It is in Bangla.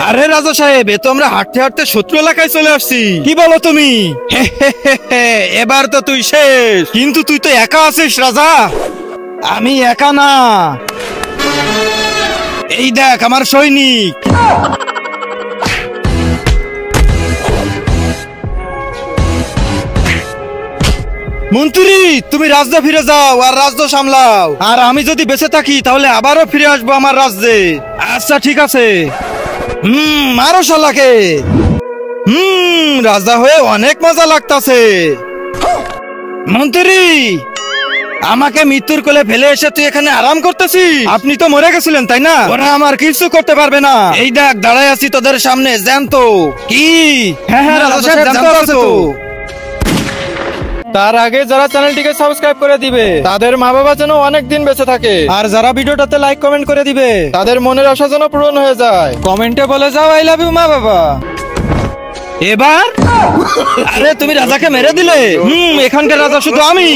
আরে রাজা সাহেব, এ তো আমরা হাঁটতে হাঁটতে শত্রু এলাকায় চলে আসছি। কি বলো তুমি? এবার তো তুই শেষ। কিন্তু তুই তো একা আছিস রাজা। আমি একা না, এই দেখ আমার সৈনিক। মন্ত্রী, তুমি রাজ্যে ফিরে যাও আর রাজ্য সামলাও। আর আমি যদি বেঁচে থাকি তাহলে আবারও ফিরে আসবো আমার রাজ্যে। আচ্ছা ঠিক আছে। মারো শালাকে। রাজা হয়ে অনেক মজা লাগতাছে। মন্ত্রী, আমাকে মৃত্যুর কোলে ফেলে এসে তুই এখানে আরাম করতেছিস? আপনি তো মরে গেছিলেন তাই না? ওরা আমার কিছু করতে পারবে না। এই দেখ দাঁড়ায় আছি তোদের সামনে, জ্যান্ত। কি? হ্যাঁ রাজা সাহেব, জ্যান্ত আছে তো। তার আগে যারা চ্যানেলটিকে সাবস্ক্রাইব করে দিবে তাদের মা বাবা যেন অনেক দিন বেঁচে থাকে, আর যারা ভিডিওটাতে লাইক কমেন্ট করে দিবে তাদের মনের আশা যেন পূরণ হয়ে যায়। কমেন্টে বলে যাও আই লাভ ইউ মা বাবা। এবার আরে তুমি রাজাকে মেরে দিলে। এখানকার রাজা শুধু আমি।